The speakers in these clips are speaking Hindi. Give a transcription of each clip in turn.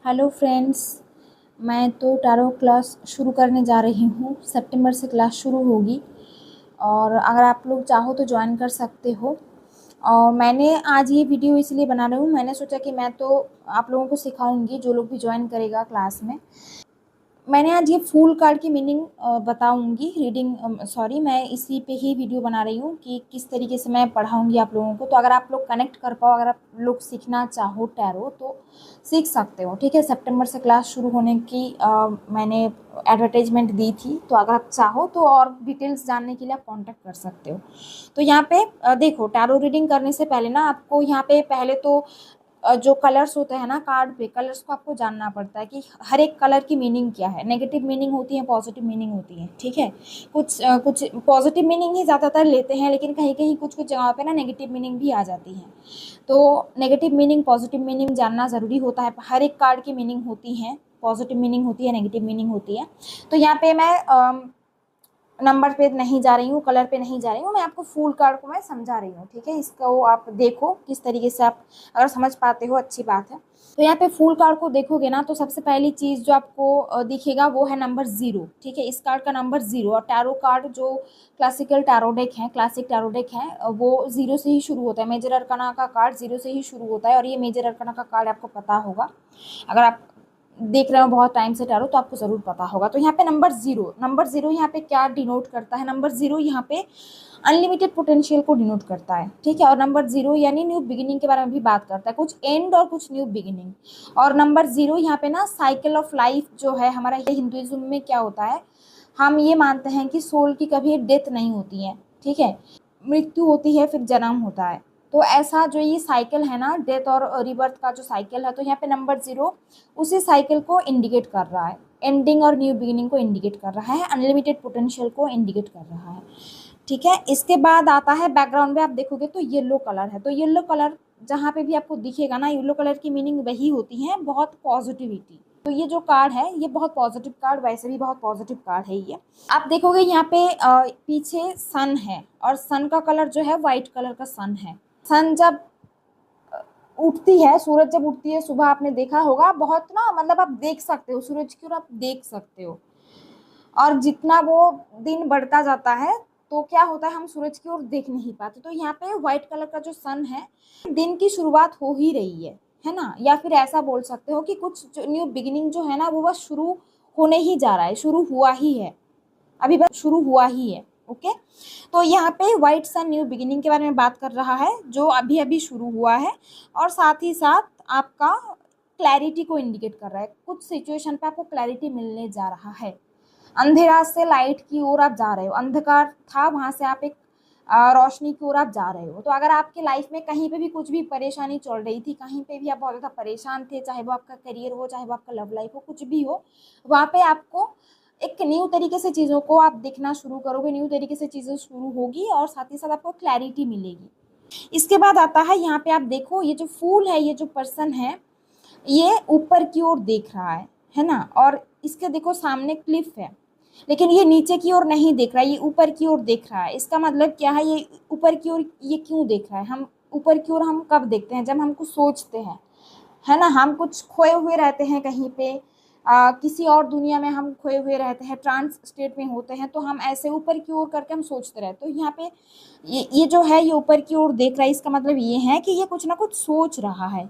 Hello friends. मैं तो टैरो क्लास शुरू करने जा रही हूँ। सितंबर से क्लास शुरू होगी और अगर आप लोग चाहो तो ज्वाइन कर सकते हो। और मैंने आज ये वीडियो इसलिए बना रही हूँ, मैंने सोचा कि मैं तो आप लोगों को सिखाऊंगी जो लोग भी ज्वाइन करेगा क्लास में। मैंने आज ये फूल कार्ड की मीनिंग बताऊंगी। मैं इसी पे ही वीडियो बना रही हूँ कि किस तरीके से मैं पढ़ाऊंगी आप लोगों को। तो अगर आप लोग कनेक्ट कर पाओ, अगर आप लोग सीखना चाहो टैरो तो सीख सकते हो। ठीक है, सितंबर से क्लास शुरू होने की मैंने एडवर्टाइजमेंट दी थी, तो अगर आप चाहो तो और डिटेल्स जानने के लिए आप कांटेक्ट कर सकते हो। तो यहाँ पे देखो, टैरो रीडिंग करने से पहले ना आपको यहाँ पे पहले तो जो कलर्स होते हैं ना कार्ड पे, कलर्स को आपको जानना पड़ता है कि हर एक कलर की मीनिंग क्या है। नेगेटिव मीनिंग होती है, पॉजिटिव मीनिंग होती है। ठीक है, कुछ पॉजिटिव मीनिंग ही ज़्यादातर लेते हैं, लेकिन कहीं कहीं कुछ कुछ जगह पे ना नेगेटिव मीनिंग भी आ जाती है। तो नेगेटिव मीनिंग पॉजिटिव मीनिंग जानना ज़रूरी होता है। हर एक कार्ड की मीनिंग होती है, पॉजिटिव मीनिंग होती है, नेगेटिव मीनिंग होती है। तो यहाँ पे मैं नंबर पे नहीं जा रही हूँ, कलर पे नहीं जा रही हूँ, मैं आपको फुल कार्ड को मैं समझा रही हूँ। ठीक है, इसको आप देखो किस तरीके से आप अगर समझ पाते हो अच्छी बात है। तो यहाँ पे फुल कार्ड को देखोगे ना तो सबसे पहली चीज़ जो आपको दिखेगा वो है नंबर 0। ठीक है, इस कार्ड का नंबर 0। और टैरो कार्ड जो क्लासिकल टैरो डेक है, क्लासिक टैरो डेक है, वो 0 से ही शुरू होता है। मेजर अरकाना का कार्ड 0 से ही शुरू होता है और ये मेजर अरकाना का कार्ड आपको पता होगा। अगर आप देख रहे हो बहुत टाइम से टैरो तो आपको ज़रूर पता होगा। तो यहाँ पे नंबर 0 यहाँ पे क्या डिनोट करता है? नंबर 0 यहाँ पे अनलिमिटेड पोटेंशियल को डिनोट करता है। ठीक है, और नंबर 0 यानी न्यू बिगिनिंग के बारे में भी बात करता है, कुछ एंड और कुछ न्यू बिगिनिंग। और नंबर 0 यहाँ पे ना साइकिल ऑफ लाइफ जो है हमारा हिंदुइज्म में क्या होता है, हम ये मानते हैं कि सोल की कभी डेथ नहीं होती है। ठीक है, मृत्यु होती है फिर जन्म होता है। तो ऐसा जो ये साइकिल है ना, डेथ और रिबर्थ का जो साइकिल है, तो यहाँ पे नंबर 0 उसी साइकिल को इंडिकेट कर रहा है। एंडिंग और न्यू बिगिनिंग को इंडिकेट कर रहा है, अनलिमिटेड पोटेंशियल को इंडिकेट कर रहा है। ठीक है, इसके बाद आता है बैकग्राउंड में आप देखोगे तो येलो कलर है। तो येलो कलर जहाँ पे भी आपको दिखेगा ना, येलो कलर की मीनिंग वही होती है, बहुत पॉजिटिविटी। तो ये जो कार्ड है ये बहुत पॉजिटिव कार्ड, वैसे भी बहुत पॉजिटिव कार्ड है ये। आप देखोगे यहाँ पे पीछे सन है और सन का कलर जो है व्हाइट कलर का सन है। सन जब उठती है, सूरज जब उठती है सुबह, आपने देखा होगा बहुत ना, मतलब आप देख सकते हो सूरज की ओर, आप देख सकते हो। और जितना वो दिन बढ़ता जाता है तो क्या होता है, हम सूरज की ओर देख नहीं पाते। तो यहाँ पे व्हाइट कलर का जो सन है, दिन की शुरुआत हो ही रही है ना। या फिर ऐसा बोल सकते हो कि कुछ जो न्यू बिगिनिंग जो है ना वो बस शुरू होने ही जा रहा है, शुरू हुआ ही है, अभी बस शुरू हुआ ही है। ओके, तो यहाँ पे व्हाइट सन न्यू बिगिनिंग के बारे में बात कर रहा है, जो अभी अभी शुरू हुआ है। और साथ ही साथ आपका क्लैरिटी को इंडिकेट कर रहा है, कुछ सिचुएशन पे आपको क्लैरिटी मिलने जा रहा है। अंधेरा से लाइट की ओर आप जा रहे हो, अंधकार था वहां से आप एक रोशनी की ओर आप जा रहे हो। तो अगर आपके लाइफ में कहीं पे भी कुछ भी परेशानी चल रही थी, कहीं पे भी आप बहुत ज़्यादा परेशान थे, चाहे वो आपका करियर हो, चाहे वो आपका लव लाइफ हो, कुछ भी हो, वहाँ पे आपको एक न्यू तरीके से चीज़ों को आप देखना शुरू करोगे, न्यू तरीके से चीज़ें शुरू होगी और साथ ही साथ आपको क्लैरिटी मिलेगी। इसके बाद आता है यहाँ पे आप देखो, ये जो फूल है, ये जो पर्सन है, ये ऊपर की ओर देख रहा है ना। और इसके देखो सामने क्लिफ है, लेकिन ये नीचे की ओर नहीं देख रहा है, ये ऊपर की ओर देख रहा है। इसका मतलब क्या है, ये ऊपर की ओर ये क्यों देख रहा है? हम ऊपर की ओर हम कब देखते हैं? जब हम कुछ सोचते हैं, है ना। हम कुछ खोए हुए रहते हैं कहीं पे, किसी और दुनिया में हम खोए हुए रहते हैं, ट्रांस स्टेट में होते हैं, तो हम ऐसे ऊपर की ओर करके हम सोचते रहते हैं। तो यहाँ पे ये जो है, ये ऊपर की ओर देख रहा है, इसका मतलब ये है कि ये कुछ ना कुछ सोच रहा है।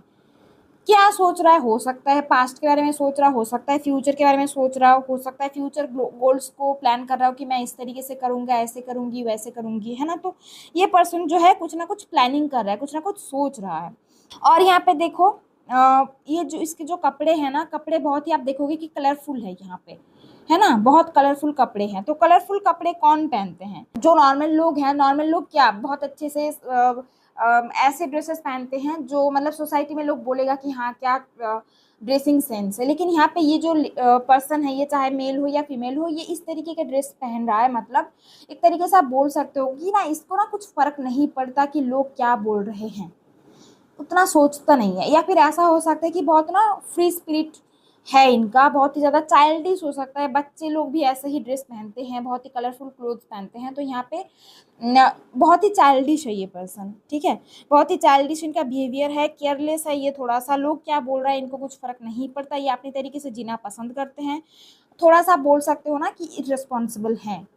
क्या सोच रहा है? हो सकता है पास्ट के बारे में सोच रहा हो सकता है फ्यूचर के बारे में सोच रहा हो सकता है फ्यूचर गोल्स को प्लान कर रहा हो कि मैं इस तरीके से करूँगा, ऐसे करूँगी, वैसे करूँगी, है ना। तो ये पर्सन जो है कुछ ना कुछ प्लानिंग कर रहा है, कुछ ना कुछ सोच रहा है। और यहाँ पे देखो ये जो इसके जो कपड़े हैं ना, कपड़े बहुत ही आप देखोगे कि कलरफुल है यहाँ पे, है ना। बहुत कलरफुल कपड़े हैं। तो कलरफुल कपड़े कौन पहनते हैं? जो नॉर्मल लोग हैं। नॉर्मल लोग क्या बहुत अच्छे से ऐसे ड्रेसेस पहनते हैं जो मतलब सोसाइटी में लोग बोलेगा कि हाँ क्या ड्रेसिंग सेंस है। लेकिन यहाँ पे ये जो पर्सन है, ये चाहे मेल हो या फीमेल हो, ये इस तरीके के ड्रेस पहन रहा है। मतलब एक तरीके से आप बोल सकते हो कि ना इसको ना कुछ फर्क नहीं पड़ता कि लोग क्या बोल रहे हैं, उतना सोचता नहीं है। या फिर ऐसा हो सकता है कि बहुत ना फ्री स्पिरिट है इनका, बहुत ही ज़्यादा चाइल्डिश हो सकता है, बच्चे लोग भी ऐसे ही ड्रेस पहनते हैं, बहुत ही कलरफुल क्लोथ्स पहनते हैं, तो यहाँ पे बहुत ही चाइल्डिश है ये पर्सन, ठीक है, बहुत ही चाइल्डिश इनका बिहेवियर है, केयरलेस है ये थोड़ा सा, लोग क्या बोल रहा है इनको कुछ फ़र्क नहीं पड़ता, ये अपने तरीके से जीना पसंद करते हैं, थोड़ा सा बोल सकते हो ना कि इररिस्पॉन्सिबल हैं,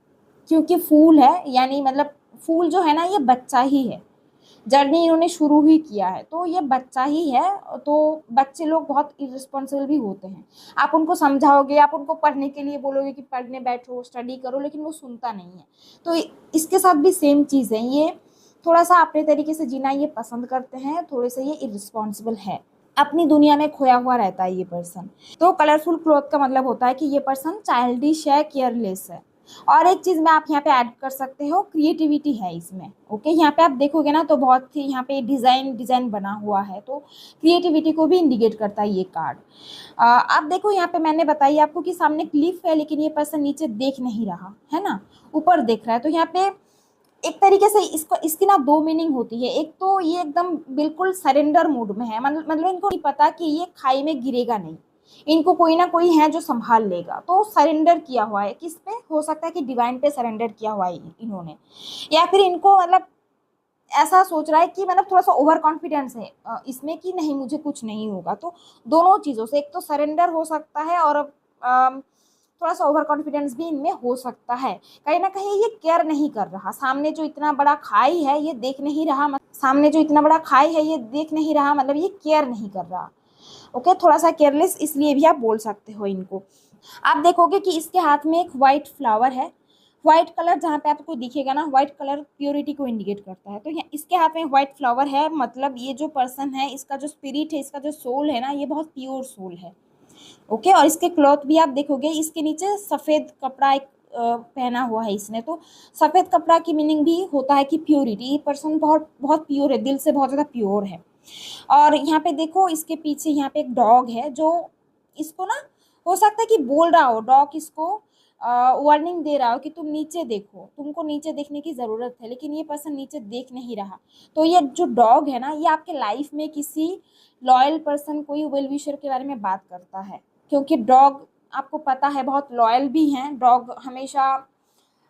क्योंकि फूल है, यानी मतलब फूल जो है ना ये बच्चा ही है, जर्नी इन्होंने शुरू ही किया है, तो ये बच्चा ही है, तो बच्चे लोग बहुत इर्रिस्पॉन्सिबल भी होते हैं। आप उनको समझाओगे, आप उनको पढ़ने के लिए बोलोगे कि पढ़ने बैठो, स्टडी करो, लेकिन वो सुनता नहीं है। तो इसके साथ भी सेम चीज़ है, ये थोड़ा-सा अपने तरीके से जीना ये पसंद करते हैं, थोड़े से ये इर्रिस्पॉन्सिबल है। अपनी दुनिया में खोया हुआ रहता है ये पर्सन। तो कलरफुल क्लॉथ का मतलब होता है कि ये पर्सन चाइल्डिश है, केयरलेस है। और एक चीज़ में आप यहाँ पे ऐड कर सकते हो, क्रिएटिविटी है इसमें, ओके। यहाँ पे आप देखोगे ना तो बहुत ही यहाँ पे डिज़ाइन बना हुआ है, तो क्रिएटिविटी को भी इंडिकेट करता है ये कार्ड। अब देखो यहाँ पे मैंने बताई आपको कि सामने क्लिफ है, लेकिन ये पर्सन नीचे देख नहीं रहा है ना, ऊपर देख रहा है। तो यहाँ पे एक तरीके से इसको इसकी ना दो मीनिंग होती है। एक तो ये एकदम बिल्कुल सरेंडर मूड में है, मतलब इनको नहीं पता कि ये खाई में गिरेगा नहीं, इनको कोई ना कोई है जो संभाल लेगा, तो सरेंडर किया हुआ है। किस पे हो सकता है कि डिवाइन पे सरेंडर किया हुआ है इन्होंने, या फिर इनको मतलब ऐसा सोच रहा है कि मतलब थोड़ा सा ओवर कॉन्फिडेंस है इसमें कि नहीं मुझे कुछ नहीं होगा। तो दोनों चीज़ों से, एक तो सरेंडर हो सकता है और थोड़ा सा ओवर कॉन्फिडेंस भी इनमें हो सकता है। कहीं ना कहीं ये केयर नहीं कर रहा, सामने जो इतना बड़ा खाई है ये देख नहीं रहा, सामने जो इतना बड़ा खाई है ये देख नहीं रहा, मतलब ये केयर नहीं कर रहा, ओके। थोड़ा सा केयरलेस इसलिए भी आप बोल सकते हो इनको। आप देखोगे कि इसके हाथ में एक वाइट फ्लावर है, व्हाइट कलर जहाँ पे आपको दिखेगा ना, व्हाइट कलर प्योरिटी को इंडिकेट करता है। तो यहाँ इसके हाथ में व्हाइट फ्लावर है, मतलब ये जो पर्सन है इसका जो स्पिरिट है, इसका जो सोल है ना, ये बहुत प्योर सोल है, ओके। और इसके क्लॉथ भी आप देखोगे, इसके नीचे सफ़ेद कपड़ा एक पहना हुआ है इसने, तो सफ़ेद कपड़ा की मीनिंग भी होता है कि प्योरिटी, ये पर्सन बहुत बहुत प्योर है, दिल से बहुत ज़्यादा प्योर है। और यहाँ पे देखो इसके पीछे यहाँ पे एक डॉग है, जो इसको ना हो सकता है कि बोल रहा हो, डॉग इसको वार्निंग दे रहा हो कि तुम नीचे देखो, तुमको नीचे देखने की ज़रूरत है, लेकिन ये पर्सन नीचे देख नहीं रहा। तो ये जो डॉग है ना, ये आपके लाइफ में किसी लॉयल पर्सन, कोई वेल विशर के बारे में बात करता है, क्योंकि डॉग आपको पता है बहुत लॉयल भी हैं। डॉग हमेशा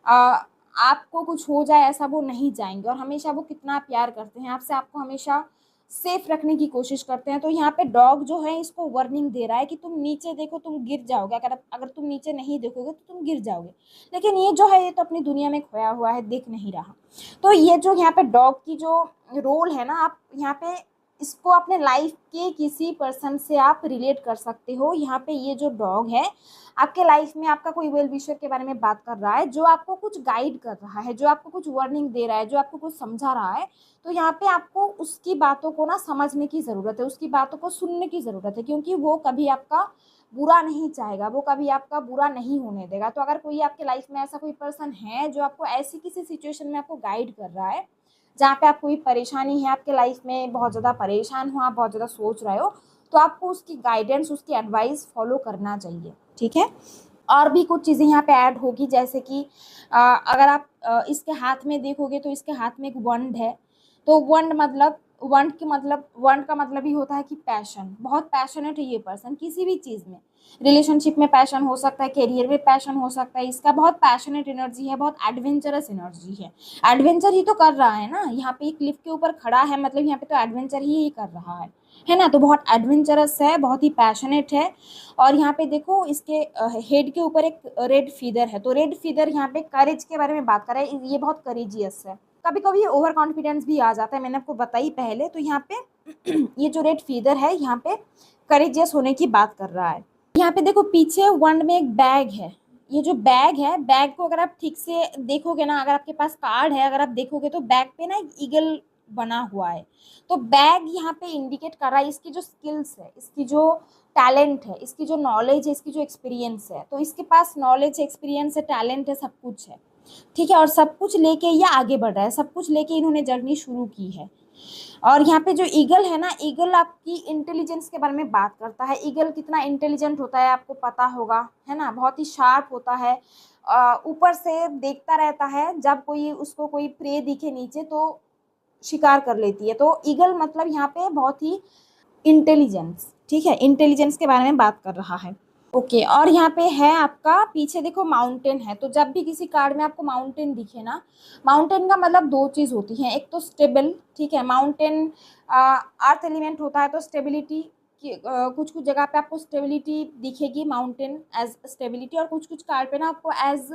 अ, आपको कुछ हो जाए ऐसा वो नहीं जाएंगे, और हमेशा वो कितना प्यार करते हैं आपसे, आपको हमेशा सेफ रखने की कोशिश करते हैं। तो यहाँ पे डॉग जो है इसको वार्निंग दे रहा है कि तुम नीचे देखो, तुम गिर जाओगे, अगर अगर तुम नीचे नहीं देखोगे तो तुम गिर जाओगे। लेकिन ये जो है ये तो अपनी दुनिया में खोया हुआ है, देख नहीं रहा। तो ये जो यहाँ पे डॉग की जो रोल है ना, आप यहाँ पे इसको अपने लाइफ के किसी पर्सन से आप रिलेट कर सकते हो। यहाँ पे ये जो डॉग है आपके लाइफ में आपका कोई वेल विशर के बारे में बात कर रहा है, जो आपको कुछ गाइड कर रहा है, जो आपको कुछ वार्निंग दे रहा है, जो आपको कुछ समझा रहा है। तो यहाँ पे आपको उसकी बातों को ना समझने की ज़रूरत है, उसकी बातों को सुनने की ज़रूरत है, क्योंकि वो कभी आपका बुरा नहीं चाहेगा, वो कभी आपका बुरा नहीं होने देगा। तो अगर कोई आपके लाइफ में ऐसा कोई पर्सन है जो आपको ऐसी किसी सिचुएशन में आपको गाइड कर रहा है, जहाँ पे आप कोई परेशानी है आपके लाइफ में, बहुत ज़्यादा परेशान हो, आप बहुत ज़्यादा सोच रहे हो, तो आपको उसकी गाइडेंस, उसकी एडवाइस फॉलो करना चाहिए, ठीक है। और भी कुछ चीज़ें यहाँ पे ऐड होगी, जैसे कि अगर आप इसके हाथ में देखोगे तो इसके हाथ में एक वंड है। तो वंड का मतलब ही होता है कि पैशन, बहुत पैशनेट है ये पर्सन किसी भी चीज़ में। रिलेशनशिप में पैशन हो सकता है, करियर में पैशन हो सकता है, इसका बहुत पैशनेट एनर्जी है, बहुत एडवेंचरस एनर्जी है। एडवेंचर ही तो कर रहा है ना, यहाँ पे क्लिफ के ऊपर खड़ा है, मतलब यहाँ पे तो एडवेंचर ही कर रहा है ना। तो बहुत एडवेंचरस है, बहुत ही पैशनेट है। और यहाँ पे देखो इसके हेड के ऊपर एक रेड फीदर है, तो रेड फीदर यहाँ पे करेज के बारे में बात कर रहा है, ये बहुत करेजियस है। कभी कभी ओवर कॉन्फिडेंस भी आ जाता है, मैंने आपको बताई पहले। तो यहाँ पे ये जो रेड फीदर है यहाँ पे करेजियस होने की बात कर रहा है। यहाँ पे देखो पीछे वंड में एक बैग है, ये जो बैग है, बैग को अगर आप ठीक से देखोगे ना, अगर आपके पास कार्ड है, अगर आप देखोगे तो बैग पे ना एक ईगल बना हुआ है। तो बैग यहाँ पे इंडिकेट कर रहा है इसकी जो स्किल्स है, इसकी जो टैलेंट है, इसकी जो नॉलेज है, इसकी जो एक्सपीरियंस है। तो इसके पास नॉलेज है, एक्सपीरियंस है, टैलेंट है, सब कुछ है, ठीक है। और सब कुछ लेके ये आगे बढ़ रहा है, सब कुछ लेके इन्होंने जर्नी शुरू की है। और यहाँ पे जो ईगल है ना, ईगल आपकी इंटेलिजेंस के बारे में बात करता है। ईगल कितना इंटेलिजेंट होता है आपको पता होगा, है ना, बहुत ही शार्प होता है, ऊपर से देखता रहता है, जब कोई उसको कोई प्रे दिखे नीचे तो शिकार कर लेती है। तो ईगल मतलब यहाँ पे बहुत ही इंटेलिजेंस, ठीक है, इंटेलिजेंस के बारे में बात कर रहा है। ओके, और यहाँ पे है आपका पीछे देखो माउंटेन है, तो जब भी किसी कार्ड में आपको माउंटेन दिखे ना, माउंटेन का मतलब दो चीज़ होती है, एक तो स्टेबल, ठीक है, माउंटेन अर्थ एलिमेंट होता है तो स्टेबिलिटी की कुछ कुछ जगह पे आपको स्टेबिलिटी दिखेगी, माउंटेन एज स्टेबिलिटी, और कुछ कुछ कार्ड पे ना आपको एज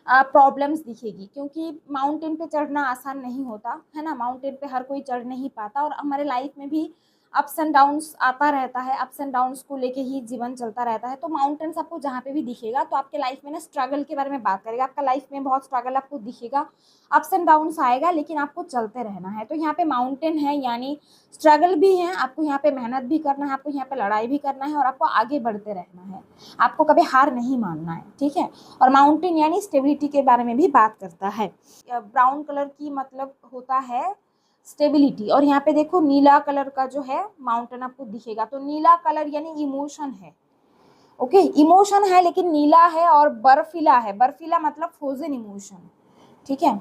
प्रॉब्लम्स दिखेगी, क्योंकि माउंटेन पे चढ़ना आसान नहीं होता है ना, माउंटेन पे हर कोई चढ़ नहीं पाता, और हमारे लाइफ में भी अप्स एंड डाउन्स आता रहता है, अप्स एंड डाउन्स को लेके ही जीवन चलता रहता है। तो माउंटेन्स आपको जहाँ पे भी दिखेगा तो आपके लाइफ में ना स्ट्रगल के बारे में बात करेगा, आपका लाइफ में बहुत स्ट्रगल आपको दिखेगा, अप्स एंड डाउन्स आएगा, लेकिन आपको चलते रहना है। तो यहाँ पे माउंटेन है यानी स्ट्रगल भी है, आपको यहाँ पे मेहनत भी करना है, आपको यहाँ पे लड़ाई भी करना है, और आपको आगे बढ़ते रहना है, आपको कभी हार नहीं मानना है, ठीक है। और माउंटेन यानी स्टेबिलिटी के बारे में भी बात करता है। ब्राउन कलर की मतलब होता है स्टेबिलिटी, और यहाँ पे देखो नीला कलर का जो है माउंटेन आपको दिखेगा, तो नीला कलर यानी इमोशन है। ओके, इमोशन है लेकिन नीला है, और बर्फीला है, बर्फीला मतलब फ्रोजन इमोशन, ठीक है।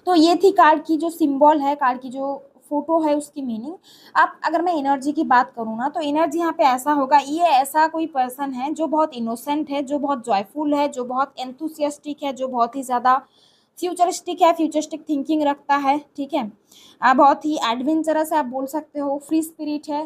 तो ये थी कार्ड की जो सिंबल है, कार्ड की जो फोटो है उसकी मीनिंग। अब अगर मैं एनर्जी की बात करूँ ना, तो एनर्जी यहाँ पे ऐसा होगा, ये ऐसा कोई पर्सन है जो बहुत इनोसेंट है, जो बहुत जॉयफुल है, जो बहुत एंथुसियास्टिक है, जो बहुत ही ज़्यादा फ्यूचरिस्टिक है, फ्यूचरिस्टिक थिंकिंग रखता है, ठीक है। बहुत ही एडवेंचरस है, आप बोल सकते हो, फ्री स्पिरिट है,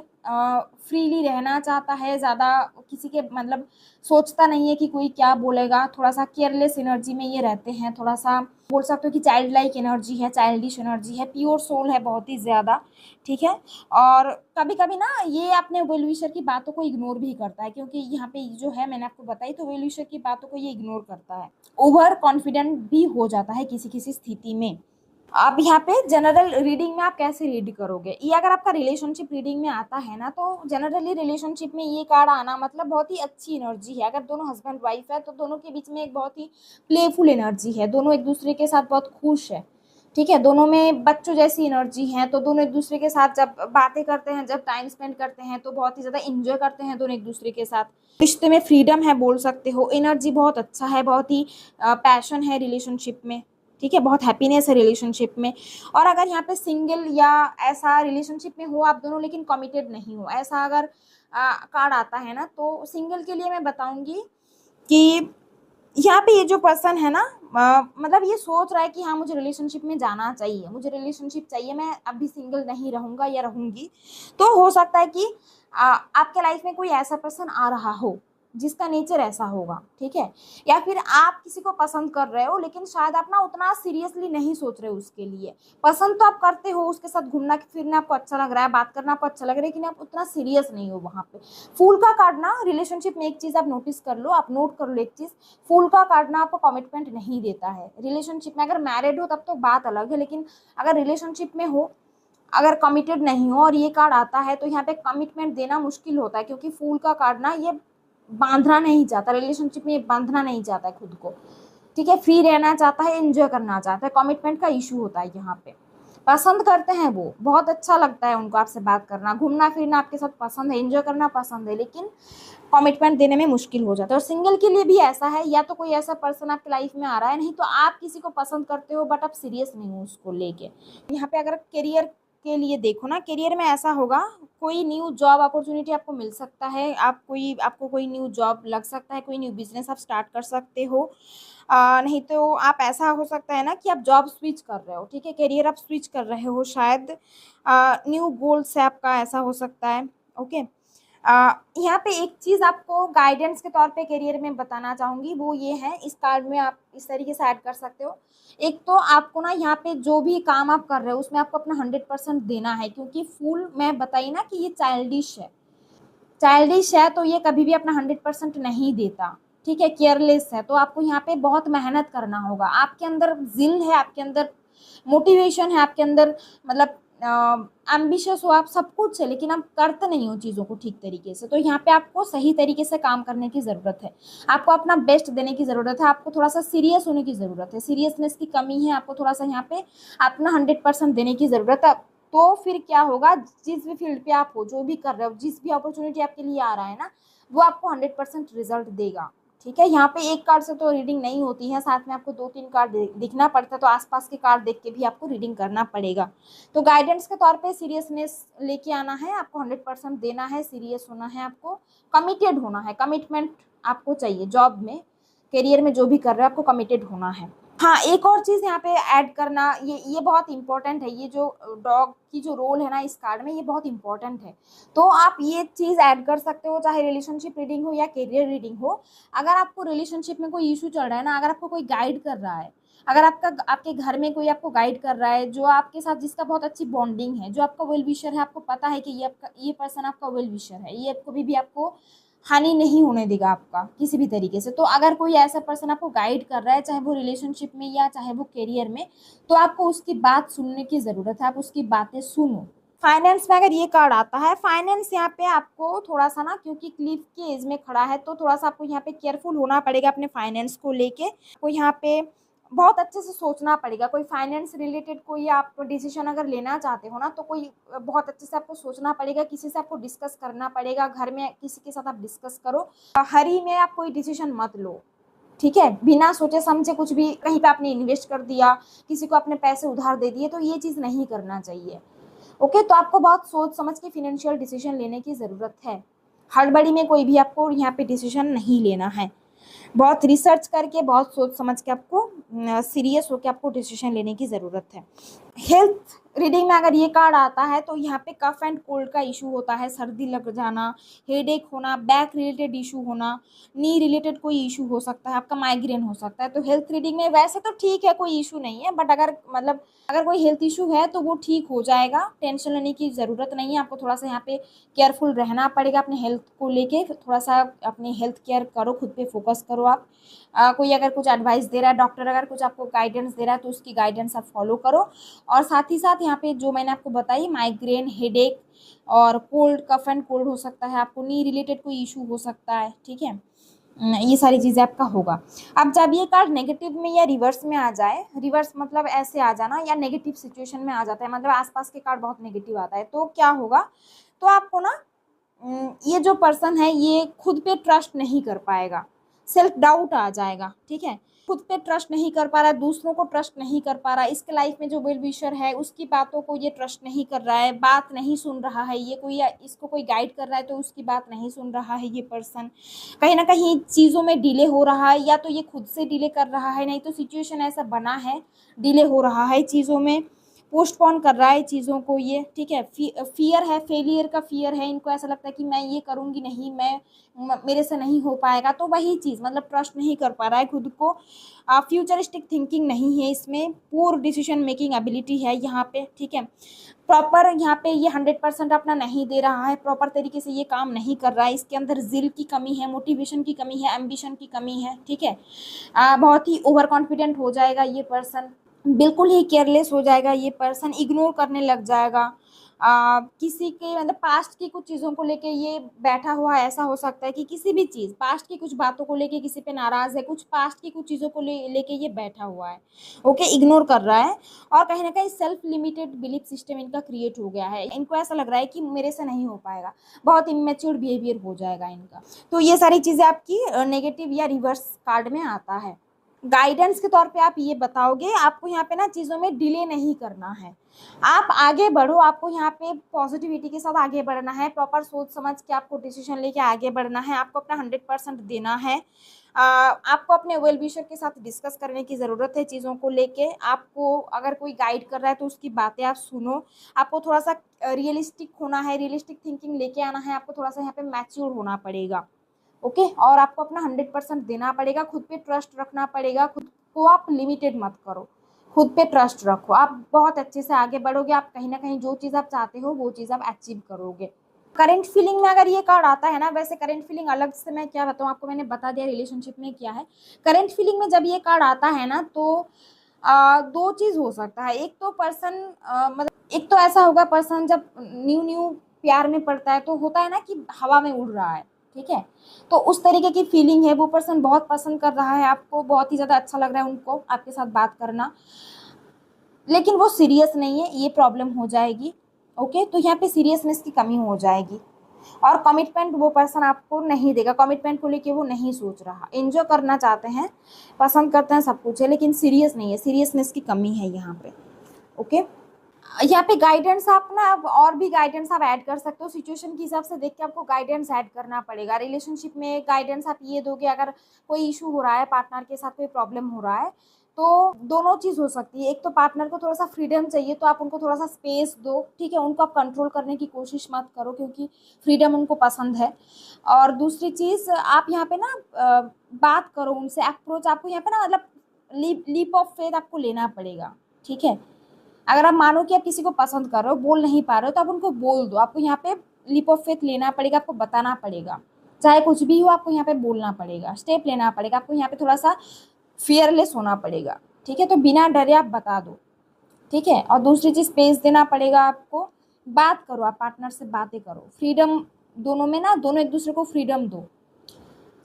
फ्रीली रहना चाहता है, ज़्यादा किसी के मतलब सोचता नहीं है कि कोई क्या बोलेगा, थोड़ा सा केयरलेस एनर्जी में ये रहते हैं, थोड़ा सा बोल सकते हो कि चाइल्ड लाइक एनर्जी है, चाइल्डिश एनर्जी है, प्योर सोल है बहुत ही ज़्यादा, ठीक है। और कभी कभी ना ये अपने वेल विशर की बातों को इग्नोर भी करता है, क्योंकि यहाँ पे जो है मैंने आपको बताई, तो वेल विशर की बातों को ये इग्नोर करता है, ओवर कॉन्फिडेंट भी हो जाता है किसी किसी स्थिति में। अब यहाँ पे जनरल रीडिंग में आप कैसे रीड करोगे, ये अगर आपका रिलेशनशिप रीडिंग में आता है ना, तो जनरली रिलेशनशिप में ये कार्ड आना मतलब बहुत ही अच्छी एनर्जी है। अगर दोनों हस्बैंड वाइफ है तो दोनों के बीच में एक बहुत ही प्लेफुल एनर्जी है, दोनों एक दूसरे के साथ बहुत खुश है, ठीक है, दोनों में बच्चों जैसी एनर्जी है, तो दोनों एक दूसरे के साथ जब बातें करते हैं, जब टाइम स्पेंड करते हैं, तो बहुत ही ज़्यादा इंजॉय करते हैं दोनों एक दूसरे के साथ। रिश्ते में फ्रीडम है बोल सकते हो, एनर्जी बहुत अच्छा है, बहुत ही पैशन है रिलेशनशिप में, ठीक है, बहुत हैप्पीनेस है रिलेशनशिप में। और अगर यहाँ पे सिंगल या ऐसा रिलेशनशिप में हो आप दोनों लेकिन कमिटेड नहीं हो, ऐसा अगर कार्ड आता है ना, तो सिंगल के लिए मैं बताऊंगी कि यहाँ पे ये जो पर्सन है ना, मतलब ये सोच रहा है कि हाँ मुझे रिलेशनशिप में जाना चाहिए, मुझे रिलेशनशिप चाहिए, मैं अभी सिंगल नहीं रहूँगा या रहूँगी। तो हो सकता है कि आपके लाइफ में कोई ऐसा पर्सन आ रहा हो जिसका नेचर ऐसा होगा, ठीक है। या फिर आप किसी को पसंद कर रहे हो, लेकिन शायद आप ना उतना सीरियसली नहीं सोच रहे हो उसके लिए, पसंद तो आप करते हो, उसके साथ घूमना फिरना आपको अच्छा लग रहा है, बात करना आपको अच्छा लग रहा है, लेकिन आप उतना सीरियस नहीं हो वहाँ पे। फूल का कार्ड ना रिलेशनशिप में एक चीज़ आप नोटिस कर लो, आप नोट कर लो एक चीज़, फूल का कार्ड ना आपको कमिटमेंट नहीं देता है रिलेशनशिप में। अगर मैरिड हो तब तो बात अलग है, लेकिन अगर रिलेशनशिप में हो, अगर कमिटेड नहीं हो और ये कार्ड आता है, तो यहाँ पे कमिटमेंट देना मुश्किल होता है, क्योंकि फूल का कार्ड ना ये बांधना नहीं चाहता, रिलेशनशिप में ये बांधना नहीं चाहता है खुद को, ठीक है, फ्री रहना चाहता है, एंजॉय करना चाहता है, कमिटमेंट का इशू होता है यहाँ पे। पसंद करते हैं वो, बहुत अच्छा लगता है उनको आपसे बात करना, घूमना फिरना आपके साथ पसंद है, एंजॉय करना पसंद है, लेकिन कमिटमेंट देने में मुश्किल हो जाता है। और सिंगल के लिए भी ऐसा है, या तो कोई ऐसा पर्सन आपकी लाइफ में आ रहा है, नहीं तो आप किसी को पसंद करते हो बट आप सीरियस नहीं हो उसको लेके। यहाँ पे अगर करियर के लिए देखो ना, करियर में ऐसा होगा, कोई न्यू जॉब अपॉर्चुनिटी आपको मिल सकता है, आपको कोई न्यू जॉब लग सकता है, कोई न्यू बिजनेस आप स्टार्ट कर सकते हो। नहीं तो आप ऐसा हो सकता है ना कि आप जॉब स्विच कर रहे हो, ठीक है, करियर आप स्विच कर रहे हो, शायद न्यू गोल्स है आपका, ऐसा हो सकता है। ओके, यहाँ पे एक चीज़ आपको गाइडेंस के तौर पे करियर में बताना चाहूँगी, वो ये है, इस कार्ड में आप इस तरीके से ऐड कर सकते हो। एक तो आपको ना यहाँ पे जो भी काम आप कर रहे हो उसमें आपको अपना 100% देना है, क्योंकि फूल मैं बताई ना कि ये चाइल्डिश है, चाइल्डिश है, तो ये कभी भी अपना 100% नहीं देता, ठीक है, केयरलेस है। तो आपको यहाँ पे बहुत मेहनत करना होगा, आपके अंदर जिल है, आपके अंदर मोटिवेशन है, आपके अंदर मतलब एम्बिशियस हो आप, सब कुछ है, लेकिन आप करते नहीं हो चीज़ों को ठीक तरीके से। तो यहाँ पे आपको सही तरीके से काम करने की ज़रूरत है, आपको अपना बेस्ट देने की ज़रूरत है, आपको थोड़ा सा सीरियस होने की ज़रूरत है, सीरियसनेस की कमी है, आपको थोड़ा सा यहाँ पे अपना 100% देने की ज़रूरत है। तो फिर क्या होगा, जिस भी फील्ड पे आप हो, जो भी कर रहे हो, जिस भी अपॉर्चुनिटी आपके लिए आ रहा है ना, वो आपको 100% रिजल्ट देगा, ठीक है। यहाँ पे एक कार्ड से तो रीडिंग नहीं होती है, साथ में आपको 2-3 कार्ड दिखना पड़ता है, तो आसपास के कार्ड देख के भी आपको रीडिंग करना पड़ेगा। तो गाइडेंस के तौर पे सीरियसनेस लेके आना है, आपको 100% देना है, सीरियस होना है, आपको कमिटेड होना है, कमिटमेंट आपको चाहिए। जॉब में, करियर में जो भी कर रहे हो आपको कमिटेड होना है। हाँ, एक और चीज़ यहाँ पे ऐड करना, ये बहुत इंपॉर्टेंट है, ये जो डॉग की जो रोल है ना इस कार्ड में, ये बहुत इंपॉर्टेंट है। तो आप ये चीज़ ऐड कर सकते हो, चाहे रिलेशनशिप रीडिंग हो या करियर रीडिंग हो। अगर आपको रिलेशनशिप में कोई इशू चल रहा है ना, अगर आपको कोई गाइड कर रहा है, अगर आपके घर में कोई आपको गाइड कर रहा है, जो आपके साथ जिसका बहुत अच्छी बॉन्डिंग है, जो आपका वेल विशर है, आपको पता है कि ये पर्सन आपका वेल विशर है, ये कभी भी आपको हानि नहीं होने देगा आपका किसी भी तरीके से। तो अगर कोई ऐसा पर्सन आपको गाइड कर रहा है, चाहे वो रिलेशनशिप में या चाहे वो करियर में, तो आपको उसकी बात सुनने की ज़रूरत है, आप उसकी बातें सुनो। फाइनेंस में अगर ये कार्ड आता है, फाइनेंस यहाँ पे आपको थोड़ा सा ना, क्योंकि क्लिफ की एज में खड़ा है, तो थोड़ा सा आपको यहाँ पे केयरफुल होना पड़ेगा अपने फाइनेंस को लेके। को यहाँ पे बहुत अच्छे से सोचना पड़ेगा। कोई फाइनेंस रिलेटेड कोई आप डिसीजन अगर लेना चाहते हो ना, तो कोई बहुत अच्छे से आपको सोचना पड़ेगा, किसी से आपको डिस्कस करना पड़ेगा, घर में किसी के साथ आप डिस्कस करो। हरी में आप कोई डिसीजन मत लो, ठीक है। बिना सोचे समझे कुछ भी कहीं पे आपने इन्वेस्ट कर दिया, किसी को अपने पैसे उधार दे दिए, तो ये चीज़ नहीं करना चाहिए। ओके, तो आपको बहुत सोच समझ के फिनेंशियल डिसीजन लेने की ज़रूरत है। हड़बड़ी में कोई भी आपको यहाँ पे डिसीजन नहीं लेना है। बहुत रिसर्च करके, बहुत सोच समझ के आपको सीरियस होकर आपको डिसीजन लेने की ज़रूरत है। हेल्थ रीडिंग में अगर ये कार्ड आता है, तो यहाँ पे कफ एंड कोल्ड का इशू होता है, सर्दी लग जाना, हेडेक होना, बैक रिलेटेड इशू होना, नी रिलेटेड कोई इशू हो सकता है, आपका माइग्रेन हो सकता है। तो हेल्थ रीडिंग में वैसे तो ठीक है, कोई इशू नहीं है, बट अगर कोई हेल्थ इशू है तो वो ठीक हो जाएगा, टेंशन लेने की ज़रूरत नहीं है। आपको थोड़ा सा यहाँ पे केयरफुल रहना पड़ेगा अपने हेल्थ को लेके, थोड़ा सा अपनी हेल्थ केयर करो, खुद पे फोकस करो आप। कोई अगर कुछ एडवाइस दे रहा है, डॉक्टर अगर कुछ आपको गाइडेंस दे रहा है, तो उसकी गाइडेंस आप फॉलो करो। और साथ ही साथ यहाँ पे जो मैंने आपको बताई, माइग्रेन, हेडेक और कोल्ड, कफ एंड कोल्ड हो सकता है, आपको नी रिलेटेड कोई इशू हो सकता है, ठीक है। ये सारी चीज़ें आपका होगा। अब जब ये कार्ड नेगेटिव में या रिवर्स में आ जाए, रिवर्स मतलब ऐसे आ जाना, या नेगेटिव सिचुएशन में आ जाता है, मतलब आसपास के कार्ड बहुत नेगेटिव आता है, तो क्या होगा, तो आपको ना ये जो पर्सन है ये खुद पे ट्रस्ट नहीं कर पाएगा, सेल्फ डाउट आ जाएगा, ठीक है। खुद पे ट्रस्ट नहीं कर पा रहा है, दूसरों को ट्रस्ट नहीं कर पा रहा है, इसके लाइफ में जो वेल विशर है उसकी बातों को ये ट्रस्ट नहीं कर रहा है, बात नहीं सुन रहा है, ये कोई इसको कोई गाइड कर रहा है तो उसकी बात नहीं सुन रहा है ये पर्सन। कहीं ना कहीं चीज़ों में डिले हो रहा है, या तो ये खुद से डिले कर रहा है, नहीं तो सिचुएशन ऐसा बना है, डिले हो रहा है चीज़ों में, पोस्टपोन कर रहा है चीज़ों को ये, ठीक है। फियर है, फेलियर का फियर है, इनको ऐसा लगता है कि मैं ये करूँगी नहीं, मेरे से नहीं हो पाएगा, तो वही चीज़, मतलब ट्रस्ट नहीं कर पा रहा है खुद को। फ्यूचरिस्टिक थिंकिंग नहीं है इसमें, पूर डिसीजन मेकिंग एबिलिटी है यहाँ पे, ठीक है। प्रॉपर यहाँ पे ये 100% अपना नहीं दे रहा है, प्रॉपर तरीके से ये काम नहीं कर रहा है, इसके अंदर जिल की कमी है, मोटिवेशन की कमी है, एम्बिशन की कमी है, ठीक है। बहुत ही ओवर कॉन्फिडेंट हो जाएगा ये पर्सन, बिल्कुल ही केयरलेस हो जाएगा ये पर्सन, इग्नोर करने लग जाएगा। किसी के मतलब पास्ट की कुछ चीज़ों को लेके ये बैठा हुआ है, ऐसा हो सकता है कि किसी भी चीज़, पास्ट की कुछ बातों को लेके किसी पे नाराज़ है, कुछ पास्ट की कुछ चीज़ों को लेके ये बैठा हुआ है, ओके, इग्नोर कर रहा है। और कहीं ना कहीं सेल्फ लिमिटेड बिलीफ सिस्टम इनका क्रिएट हो गया है, इनको ऐसा लग रहा है कि मेरे से नहीं हो पाएगा, बहुत इमेच्योर बिहेवियर हो जाएगा इनका। तो ये सारी चीज़ें आपकी नेगेटिव या रिवर्स कार्ड में आता है। गाइडेंस के तौर पे आप ये बताओगे, आपको यहाँ पे ना चीज़ों में डिले नहीं करना है, आप आगे बढ़ो, आपको यहाँ पे पॉजिटिविटी के साथ आगे बढ़ना है, प्रॉपर सोच समझ के आपको डिसीजन लेके आगे बढ़ना है, आपको अपना 100% देना है। आपको अपने वेल विशर के साथ डिस्कस करने की ज़रूरत है चीज़ों को लेके। आपको अगर कोई गाइड कर रहा है तो उसकी बातें आप सुनो, आपको थोड़ा सा रियलिस्टिक होना है, रियलिस्टिक थिंकिंग लेके आना है, आपको थोड़ा सा यहाँ पे मैच्योर होना पड़ेगा, ओके। और आपको अपना 100% देना पड़ेगा, खुद पे ट्रस्ट रखना पड़ेगा, खुद को आप लिमिटेड मत करो, खुद पे ट्रस्ट रखो, आप बहुत अच्छे से आगे बढ़ोगे, आप कहीं ना कहीं जो चीज़ आप चाहते हो वो चीज़ आप अचीव करोगे। करंट फीलिंग में अगर ये कार्ड आता है ना, वैसे करंट फीलिंग अलग से मैं क्या बताऊँ आपको, मैंने बता दिया रिलेशनशिप में क्या है। करंट फीलिंग में जब ये कार्ड आता है ना, तो दो चीज़ हो सकता है, एक तो पर्सन मतलब एक तो ऐसा होगा, पर्सन जब न्यू न्यू प्यार में पड़ता है तो होता है ना कि हवा में उड़ रहा है, ठीक है। तो उस तरीके की फीलिंग है, वो पर्सन बहुत पसंद कर रहा है आपको, बहुत ही ज़्यादा अच्छा लग रहा है उनको आपके साथ बात करना, लेकिन वो सीरियस नहीं है, ये प्रॉब्लम हो जाएगी, ओके। तो यहाँ पे सीरियसनेस की कमी हो जाएगी। और कमिटमेंट वो पर्सन आपको नहीं देगा, कमिटमेंट को लेके वो नहीं सोच रहा, एंजॉय करना चाहते हैं, पसंद करते हैं सब कुछ है, लेकिन सीरियस नहीं है, सीरियसनेस की कमी है यहाँ पे। ओके, यहाँ पे गाइडेंस आप ना अब और भी गाइडेंस आप ऐड कर सकते हो, सिचुएशन के हिसाब से देख के आपको गाइडेंस ऐड करना पड़ेगा। रिलेशनशिप में गाइडेंस आप ये दोगे, अगर कोई इशू हो रहा है, पार्टनर के साथ कोई प्रॉब्लम हो रहा है, तो दोनों चीज़ हो सकती है। एक तो पार्टनर को थोड़ा सा फ्रीडम चाहिए, तो आप उनको थोड़ा सा स्पेस दो, ठीक है, उनको आप कंट्रोल करने की कोशिश मत करो, क्योंकि फ्रीडम उनको पसंद है। और दूसरी चीज़, आप यहाँ पे ना बात करो उनसे, अप्रोच आपको यहाँ पे ना मतलब लीप ऑफ फेथ आपको लेना पड़ेगा, ठीक है। अगर आप मानो कि आप किसी को पसंद कर रहे हो, बोल नहीं पा रहे हो, तो आप उनको बोल दो। आपको यहाँ पे लीप ऑफ फेथ लेना पड़ेगा, आपको बताना पड़ेगा, चाहे कुछ भी हो, आपको यहाँ पे बोलना पड़ेगा, स्टेप लेना पड़ेगा, आपको यहाँ पे थोड़ा सा फियरलेस होना पड़ेगा, ठीक है। तो बिना डरे आप बता दो, ठीक है। और दूसरी चीज़, स्पेस देना पड़ेगा आपको, बात करो, आप पार्टनर से बातें करो, फ्रीडम दोनों में ना, दोनों एक दूसरे को फ्रीडम दो।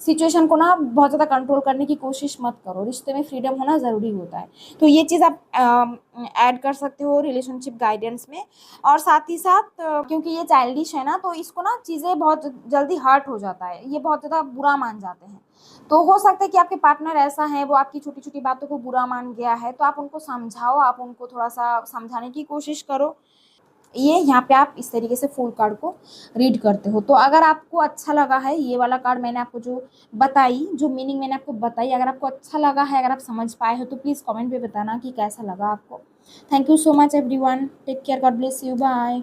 सिचुएशन को ना बहुत ज़्यादा कंट्रोल करने की कोशिश मत करो, रिश्ते में फ्रीडम होना ज़रूरी होता है। तो ये चीज़ आप ऐड कर सकते हो रिलेशनशिप गाइडेंस में। और साथ ही साथ क्योंकि ये चाइल्डिश है ना, तो इसको ना चीज़ें बहुत जल्दी हर्ट हो जाता है, ये बहुत ज़्यादा बुरा मान जाते हैं। तो हो सकता है कि आपके पार्टनर ऐसा है, वो आपकी छोटी छोटी बातों को बुरा मान गया है, तो आप उनको समझाओ, आप उनको थोड़ा सा समझाने की कोशिश करो। ये यहाँ पे आप इस तरीके से फुल कार्ड को रीड करते हो। तो अगर आपको अच्छा लगा है ये वाला कार्ड, मैंने आपको जो बताई, जो मीनिंग मैंने आपको बताई, अगर आपको अच्छा लगा है, अगर आप समझ पाए हो, तो प्लीज़ कमेंट पे बताना कि कैसा लगा आपको। Thank you so much everyone, take care, God bless you, bye.